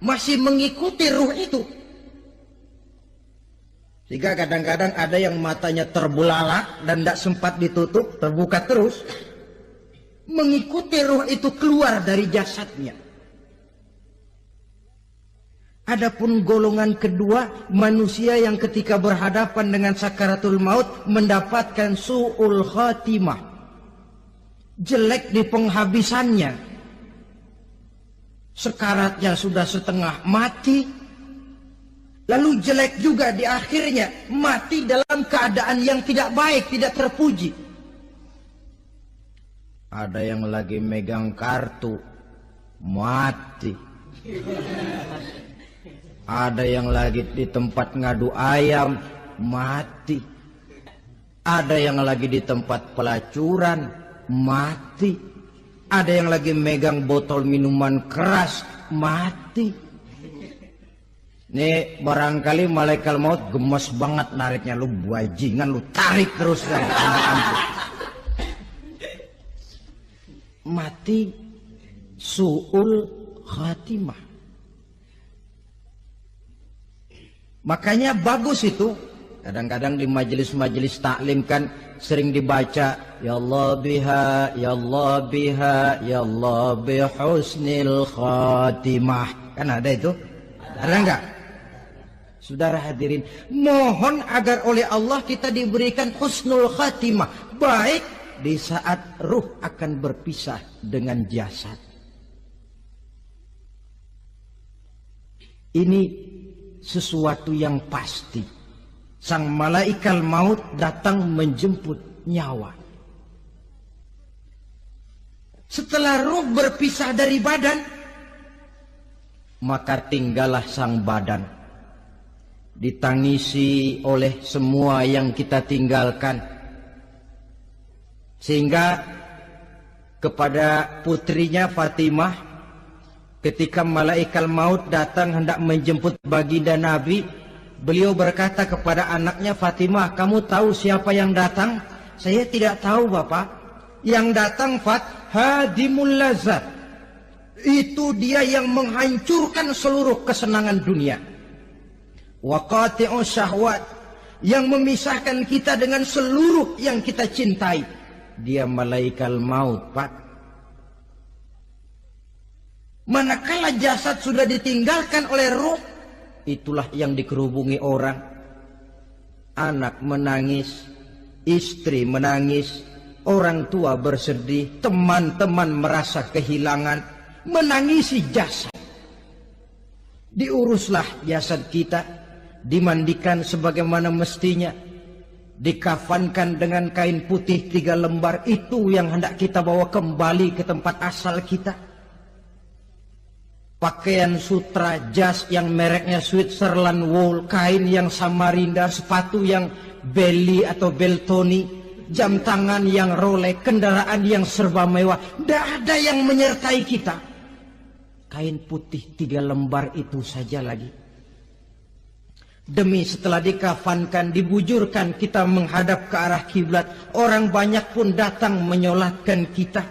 masih mengikuti ruh itu. Sehingga kadang-kadang ada yang matanya terbelalak dan tidak sempat ditutup, terbuka terus. Mengikuti ruh itu keluar dari jasadnya. Adapun golongan kedua, manusia yang ketika berhadapan dengan sakaratul maut mendapatkan su'ul khatimah. Jelek di penghabisannya. Sekaratnya sudah setengah mati. Lalu jelek juga di akhirnya. Mati dalam keadaan yang tidak baik, tidak terpuji. Ada yang lagi megang kartu, mati. Ada yang lagi di tempat ngadu ayam, mati. Ada yang lagi di tempat pelacuran, mati. Ada yang lagi megang botol minuman keras, mati. Nih barangkali malaikat maut gemes banget nariknya, lu bajingan, lu tarik terus kan. Mati su'ul khatimah. Makanya bagus itu. Kadang-kadang di majelis-majelis taklim kan sering dibaca ya Allah biha, ya Allah biha, ya Allah bihusnil khatimah. Kan ada itu? Ada enggak? Saudara hadirin, mohon agar oleh Allah kita diberikan husnul khatimah, baik di saat ruh akan berpisah dengan jasad. Ini sesuatu yang pasti. Sang malaikat maut datang menjemput nyawa. Setelah ruh berpisah dari badan, maka tinggallah sang badan. Ditangisi oleh semua yang kita tinggalkan. Sehingga kepada putrinya Fatimah, ketika malaikat maut datang hendak menjemput baginda Nabi, beliau berkata kepada anaknya, Fatimah, kamu tahu siapa yang datang? Saya tidak tahu, Bapak. Yang datang hadimul lazat. Itu dia yang menghancurkan seluruh kesenangan dunia. Wa qati'u syahwat, yang memisahkan kita dengan seluruh yang kita cintai. Dia malaikat maut, Pak. Manakala jasad sudah ditinggalkan oleh ruh, itulah yang dikerubungi orang. Anak menangis, istri menangis, orang tua bersedih, teman-teman merasa kehilangan, menangisi jasad. Diuruslah jasad kita, dimandikan sebagaimana mestinya, dikafankan dengan kain putih 3 lembar. Itu yang hendak kita bawa kembali ke tempat asal kita. Pakaian sutra, jas yang mereknya Switzerland wool, kain yang Samarinda, sepatu yang Belly atau Beltoni, jam tangan yang Rolex, kendaraan yang serba mewah. Tidak ada yang menyertai kita. Kain putih 3 lembar itu saja lagi. Demi setelah dikafankan, dibujurkan, kita menghadap ke arah kiblat. Orang banyak pun datang menyolatkan kita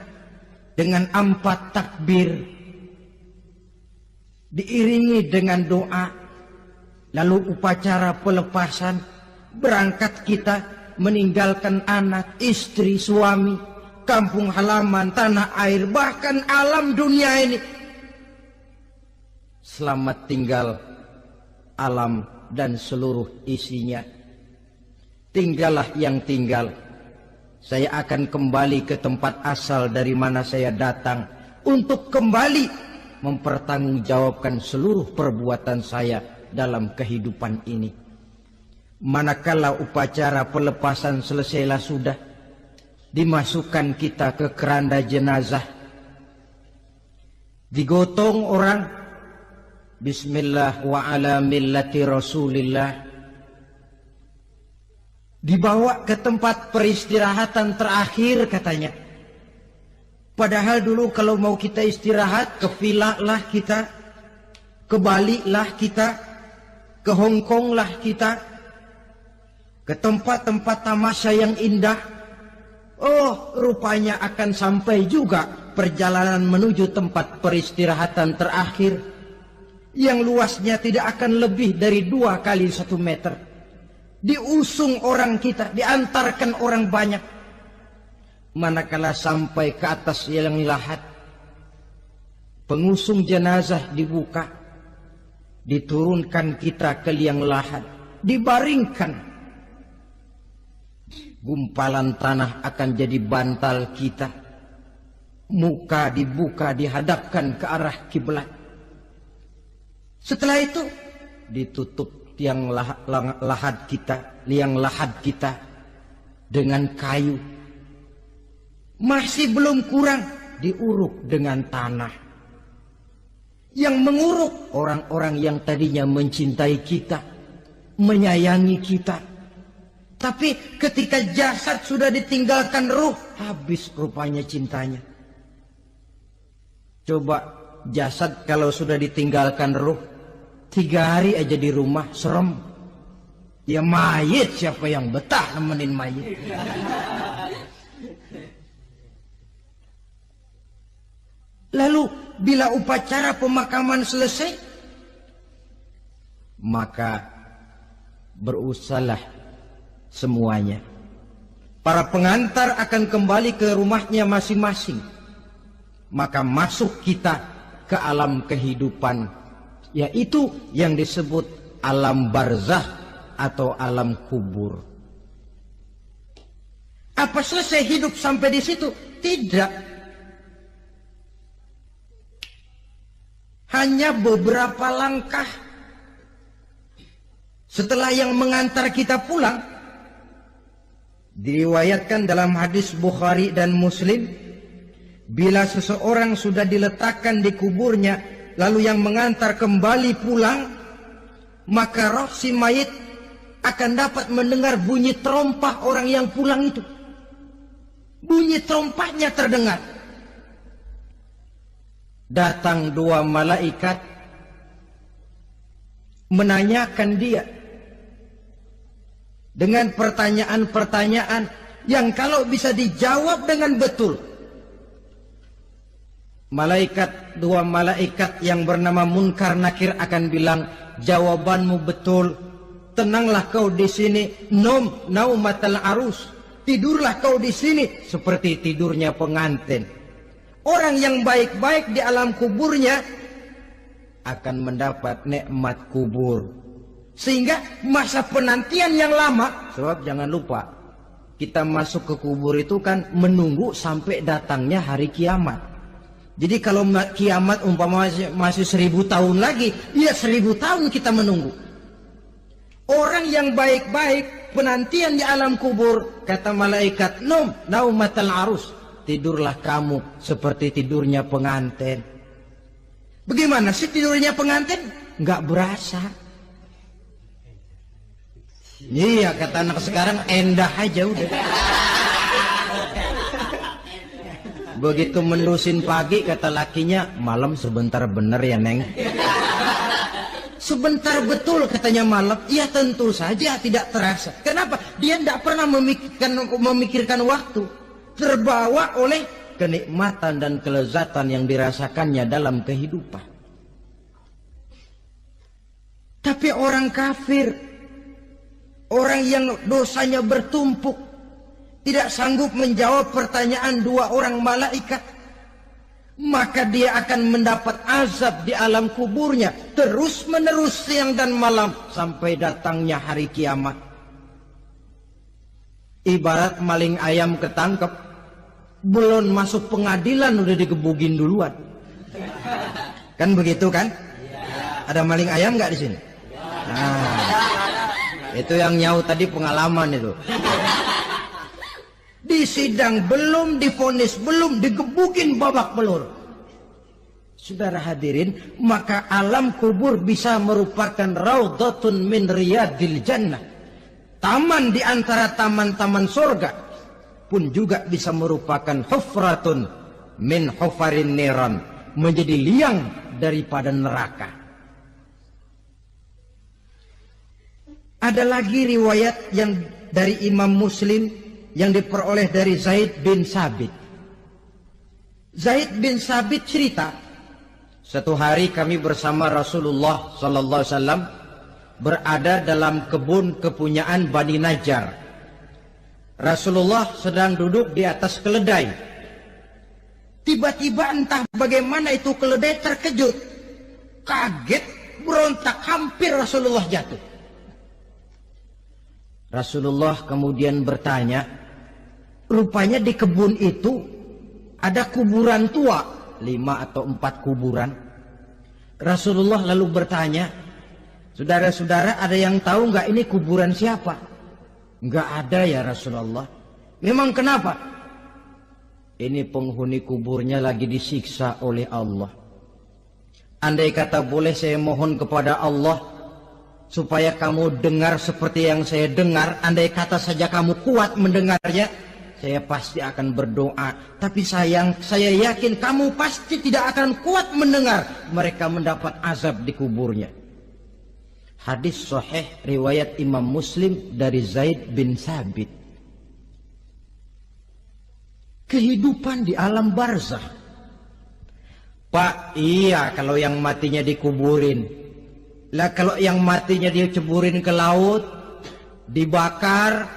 dengan 4 takbir, diiringi dengan doa. Lalu upacara pelepasan, berangkat kita meninggalkan anak, istri, suami, kampung halaman, tanah air, bahkan alam dunia ini. Selamat tinggal alam dan seluruh isinya. Tinggallah yang tinggal. Saya akan kembali ke tempat asal dari mana saya datang, untuk kembali mempertanggungjawabkan seluruh perbuatan saya dalam kehidupan ini. Manakala upacara pelepasan selesailah sudah, dimasukkan kita ke keranda jenazah, digotong orang, bismillah wa ala millati rasulillah, dibawa ke tempat peristirahatan terakhir katanya. Padahal dulu kalau mau kita istirahat, ke villa lah kita, ke Bali lah kita, ke Hong Kong lah kita, ke tempat-tempat tamasya yang indah. Oh, rupanya akan sampai juga perjalanan menuju tempat peristirahatan terakhir yang luasnya tidak akan lebih dari 2 kali 1 meter. Diusung orang kita, diantarkan orang banyak. Manakala sampai ke atas yang lahat, pengusung jenazah dibuka, diturunkan kita ke liang lahat, dibaringkan. Gumpalan tanah akan jadi bantal kita. Muka dibuka, dihadapkan ke arah kiblat. Setelah itu ditutup liang lahat kita dengan kayu. Masih belum kurang, diuruk dengan tanah. Yang menguruk orang-orang yang tadinya mencintai kita, menyayangi kita. Tapi ketika jasad sudah ditinggalkan ruh, habis rupanya cintanya. Coba jasad kalau sudah ditinggalkan ruh, 3 hari aja di rumah, serem. Ya mayit, siapa yang betah nemenin mayit? Lalu bila upacara pemakaman selesai, maka berusahalah semuanya. Para pengantar akan kembali ke rumahnya masing-masing. Maka masuk kita ke alam kehidupan, yaitu yang disebut alam barzah atau alam kubur. Apa selesai hidup sampai di situ? Tidak. Hanya beberapa langkah setelah yang mengantar kita pulang, diriwayatkan dalam hadis Bukhari dan Muslim, bila seseorang sudah diletakkan di kuburnya, lalu yang mengantar kembali pulang, maka roh si mayit akan dapat mendengar bunyi terompah orang yang pulang itu. Bunyi terompahnya terdengar. Datang 2 malaikat menanyakan dia dengan pertanyaan-pertanyaan yang kalau bisa dijawab dengan betul, 2 malaikat yang bernama Munkar Nakir akan bilang, jawabanmu betul, tenanglah kau di sini, naumatal arus, tidurlah kau di sini seperti tidurnya pengantin. Orang yang baik-baik di alam kuburnya akan mendapat nikmat kubur. Sehingga masa penantian yang lama, sebab jangan lupa, kita masuk ke kubur itu kan menunggu sampai datangnya hari kiamat. Jadi kalau kiamat umpama masih 1000 tahun lagi, ya 1000 tahun kita menunggu. Orang yang baik-baik penantian di alam kubur, kata malaikat, naumatal arus, tidurlah kamu seperti tidurnya pengantin. Bagaimana sih tidurnya pengantin? Nggak berasa. Iya, kata anak sekarang, endah aja udah. Begitu mendusin pagi, kata lakinya, malam sebentar bener ya Neng. Sebentar betul katanya malam. Ya tentu saja tidak terasa. Kenapa? Dia tidak pernah memikirkan waktu. Terbawa oleh kenikmatan dan kelezatan yang dirasakannya dalam kehidupan. Tapi orang kafir, orang yang dosanya bertumpuk, tidak sanggup menjawab pertanyaan 2 orang malaikat, maka dia akan mendapat azab di alam kuburnya terus menerus siang dan malam sampai datangnya hari kiamat. Ibarat maling ayam ketangkep, belum masuk pengadilan udah digebugin duluan. Kan begitu kan? Ada maling ayam nggak di sini? Nah, itu yang nyaut tadi pengalaman itu. Di disidang belum, divonis belum, digebukin babak belur. Saudara hadirin, maka alam kubur bisa merupakan raudhatun min riyadil jannah. Taman di antara taman-taman surga pun juga bisa merupakan hufratun min hufarin niran, menjadi liang daripada neraka. Ada lagi riwayat yang dari Imam Muslim yang diperoleh dari Zaid bin Sabit. Zaid bin Sabit cerita, satu hari kami bersama Rasulullah sallallahu alaihi wasallam berada dalam kebun kepunyaan Bani Najjar. Rasulullah sedang duduk di atas keledai. Tiba-tiba entah bagaimana itu keledai terkejut, kaget, berontak, hampir Rasulullah jatuh. Rasulullah kemudian bertanya, rupanya di kebun itu ada kuburan tua, 5 atau 4 kuburan. Rasulullah lalu bertanya, saudara-saudara ada yang tahu nggak ini kuburan siapa? Nggak ada ya Rasulullah. Memang kenapa? Ini penghuni kuburnya lagi disiksa oleh Allah. Andai kata boleh saya mohon kepada Allah supaya kamu dengar seperti yang saya dengar. Andai kata saja kamu kuat mendengarnya, saya pasti akan berdoa. Tapi sayang, saya yakin kamu pasti tidak akan kuat mendengar mereka mendapat azab di kuburnya. Hadis sahih riwayat Imam Muslim dari Zaid bin Sabit. Kehidupan di alam barzakh. Pak, iya kalau yang matinya dikuburin. Lah kalau yang matinya dia ceburin ke laut, dibakar,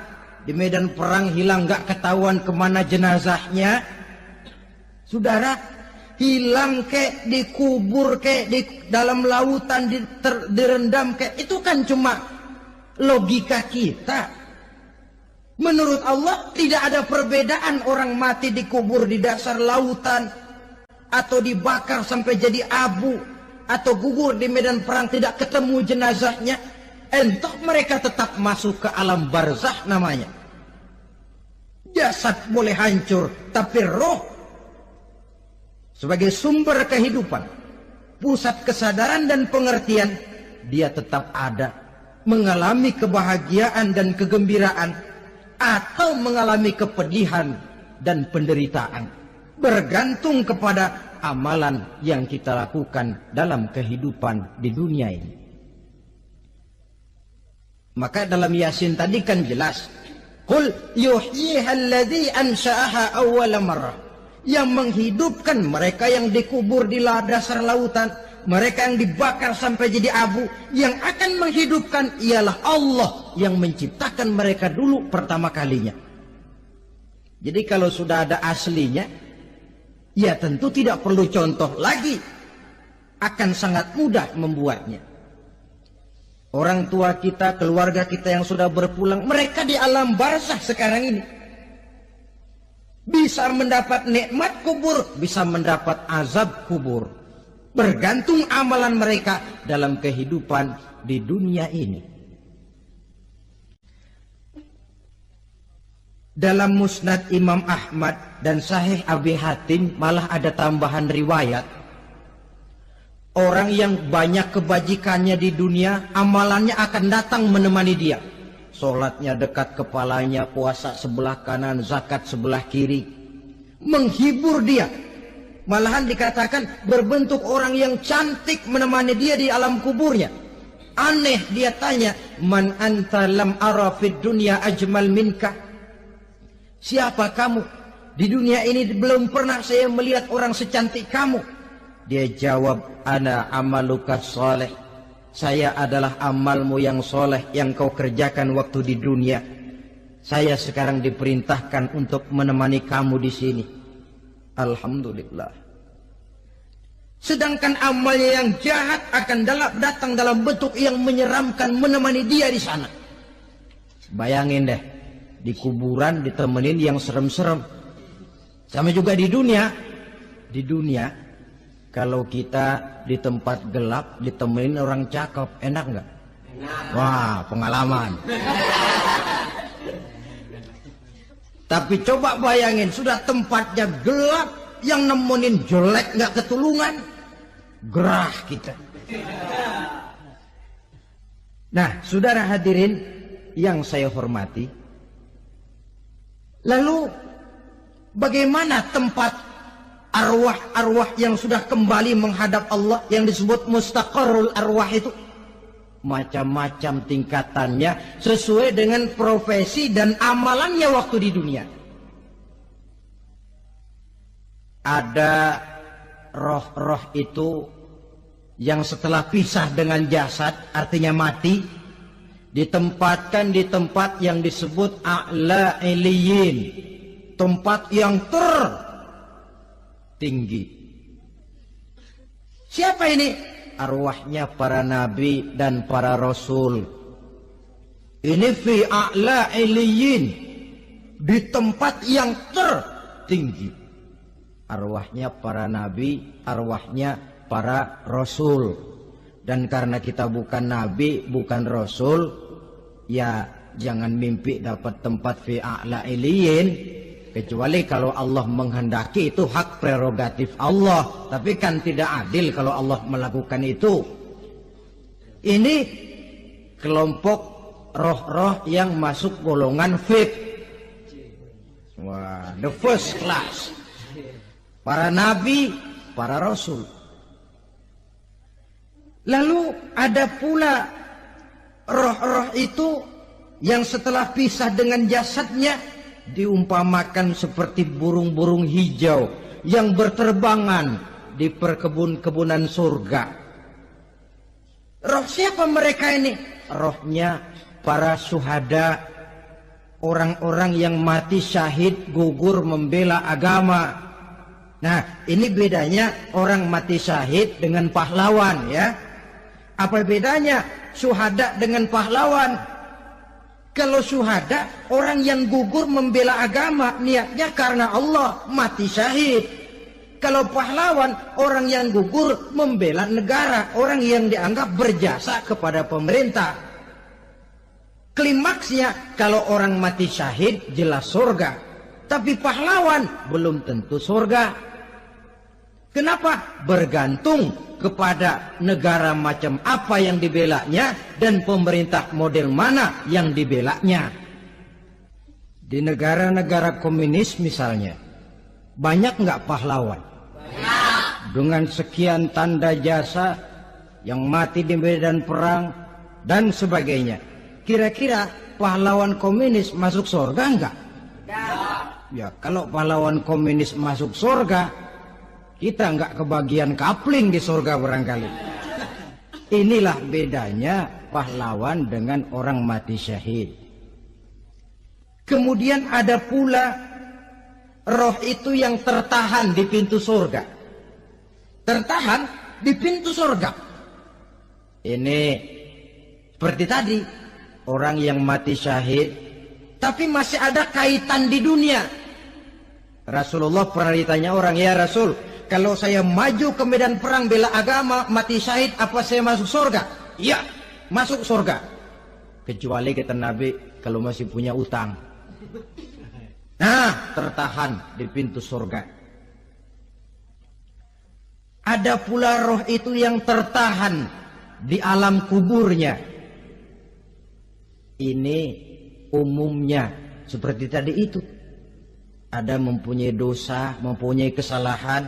di medan perang hilang gak ketahuan kemana jenazahnya. Saudara, hilang kek, dikubur kek, di dalam lautan direndam kek, itu kan cuma logika kita. Menurut Allah tidak ada perbedaan orang mati dikubur di dasar lautan atau dibakar sampai jadi abu atau gugur di medan perang tidak ketemu jenazahnya. Entah mereka tetap masuk ke alam barzakh namanya. Jasad boleh hancur, tapi roh sebagai sumber kehidupan, pusat kesadaran dan pengertian, dia tetap ada, mengalami kebahagiaan dan kegembiraan atau mengalami kepedihan dan penderitaan, bergantung kepada amalan yang kita lakukan dalam kehidupan di dunia ini. Maka dalam Yasin tadi kan jelas, qul yuhyiha alladzi ansha'aha awwala marrah, yang menghidupkan mereka yang dikubur di dasar lautan, mereka yang dibakar sampai jadi abu, yang akan menghidupkan ialah Allah yang menciptakan mereka dulu pertama kalinya. Jadi kalau sudah ada aslinya, ya tentu tidak perlu contoh lagi, akan sangat mudah membuatnya. Orang tua kita, keluarga kita yang sudah berpulang, mereka di alam barzakh sekarang ini bisa mendapat nikmat kubur, bisa mendapat azab kubur, bergantung amalan mereka dalam kehidupan di dunia ini. Dalam Musnad Imam Ahmad dan Sahih Abi Hatim malah ada tambahan riwayat. Orang yang banyak kebajikannya di dunia, amalannya akan datang menemani dia. Sholatnya dekat kepalanya, puasa sebelah kanan, zakat sebelah kiri, menghibur dia. Malahan dikatakan berbentuk orang yang cantik menemani dia di alam kuburnya. Aneh, dia tanya, man anta lam ara fid dunya ajmal minka. Siapa kamu? Di dunia ini belum pernah saya melihat orang secantik kamu. Dia jawab, ana amaluka soleh. Saya adalah amalmu yang soleh yang kau kerjakan waktu di dunia. Saya sekarang diperintahkan untuk menemani kamu di sini. Alhamdulillah. Sedangkan amalnya yang jahat akan datang dalam bentuk yang menyeramkan menemani dia di sana. Bayangin deh, di kuburan ditemenin yang serem-serem. Sama juga di dunia. Di dunia, kalau kita di tempat gelap ditemenin orang cakep, enak nggak? Wah, pengalaman. Tapi coba bayangin, sudah tempatnya gelap, yang nemenin jelek nggak ketulungan, gerah kita. Nah, saudara hadirin yang saya hormati, lalu bagaimana tempat arwah-arwah yang sudah kembali menghadap Allah yang disebut mustaqarrul arwah itu? Macam-macam tingkatannya sesuai dengan profesi dan amalannya waktu di dunia. Ada roh-roh itu yang setelah pisah dengan jasad, artinya mati, ditempatkan di tempat yang disebut a'la iliyin, tempat yang tertinggi. Siapa ini? Arwahnya para nabi dan para rasul. Ini fi a'la iliyin, di tempat yang tertinggi. Arwahnya para nabi, arwahnya para rasul. Dan karena kita bukan nabi, bukan rasul, ya jangan mimpi dapat tempat fi a'la iliyin. Kecuali kalau Allah menghendaki, itu hak prerogatif Allah. Tapi kan tidak adil kalau Allah melakukan itu. Ini kelompok roh-roh yang masuk golongan VIP. Wah, the first class. Para nabi, para rasul. Lalu ada pula roh-roh itu yang setelah pisah dengan jasadnya diumpamakan seperti burung-burung hijau yang berterbangan di perkebun-kebunan surga. Roh siapa mereka ini? Rohnya para syuhada, orang-orang yang mati syahid gugur membela agama. Nah, ini bedanya orang mati syahid dengan pahlawan, ya. Apa bedanya syuhada dengan pahlawan? Kalau syuhada, orang yang gugur membela agama, niatnya karena Allah, mati syahid. Kalau pahlawan, orang yang gugur membela negara, orang yang dianggap berjasa kepada pemerintah. Klimaksnya, kalau orang mati syahid, jelas surga. Tapi pahlawan, belum tentu surga. Kenapa? Bergantung kepada negara macam apa yang dibelanya dan pemerintah model mana yang dibelanya. Di negara-negara komunis misalnya, banyak nggak pahlawan? Dengan sekian tanda jasa yang mati di medan perang dan sebagainya. Kira-kira pahlawan komunis masuk surga enggak? Ya, kalau pahlawan komunis masuk surga, kita nggak kebagian kapling di surga barangkali. Inilah bedanya pahlawan dengan orang mati syahid. Kemudian ada pula roh itu yang tertahan di pintu surga. Tertahan di pintu surga. Ini seperti tadi, orang yang mati syahid tapi masih ada kaitan di dunia. Rasulullah pernah ditanya orang, ya Rasul, kalau saya maju ke medan perang bela agama, mati syahid, apa saya masuk surga? Iya, masuk surga. Kecuali kata Nabi, kalau masih punya utang. Nah, tertahan di pintu surga. Ada pula roh itu yang tertahan di alam kuburnya. Ini umumnya seperti tadi itu. Ada mempunyai dosa, mempunyai kesalahan,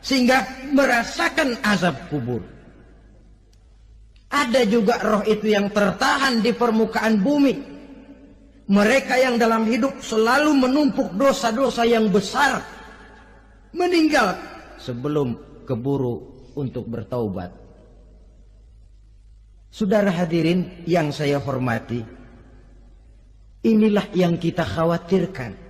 sehingga merasakan azab kubur. Ada juga roh itu yang tertahan di permukaan bumi. Mereka yang dalam hidup selalu menumpuk dosa-dosa yang besar, meninggal sebelum keburu untuk bertaubat. Saudara hadirin yang saya hormati, inilah yang kita khawatirkan.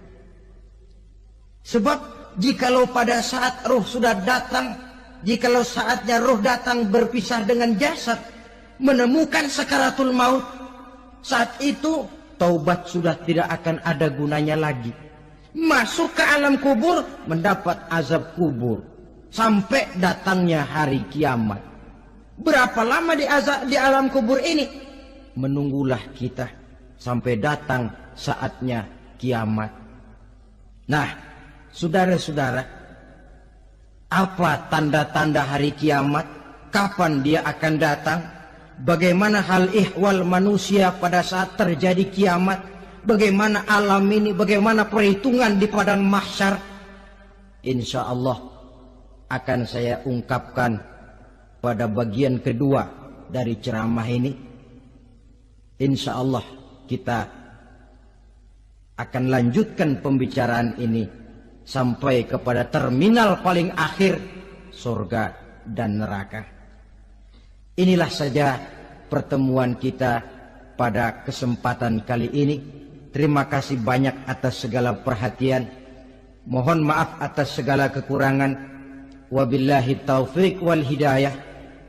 Sebab jikalau pada saat roh sudah datang, jikalau saatnya roh datang berpisah dengan jasad, menemukan sakaratul maut, saat itu taubat sudah tidak akan ada gunanya lagi. Masuk ke alam kubur, mendapat azab kubur, sampai datangnya hari kiamat. Berapa lama di alam kubur ini? Menunggulah kita sampai datang saatnya kiamat. Nah, saudara-saudara, apa tanda-tanda hari kiamat? Kapan dia akan datang? Bagaimana hal ihwal manusia pada saat terjadi kiamat? Bagaimana alam ini? Bagaimana perhitungan di padang mahsyar? Insya Allah akan saya ungkapkan pada bagian kedua dari ceramah ini. Insya Allah kita akan lanjutkan pembicaraan ini sampai kepada terminal paling akhir, surga dan neraka. Inilah saja pertemuan kita pada kesempatan kali ini. Terima kasih banyak atas segala perhatian. Mohon maaf atas segala kekurangan. Wabillahi taufiq wal hidayah.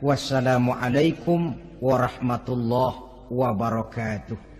Wassalamualaikum warahmatullahi wabarakatuh.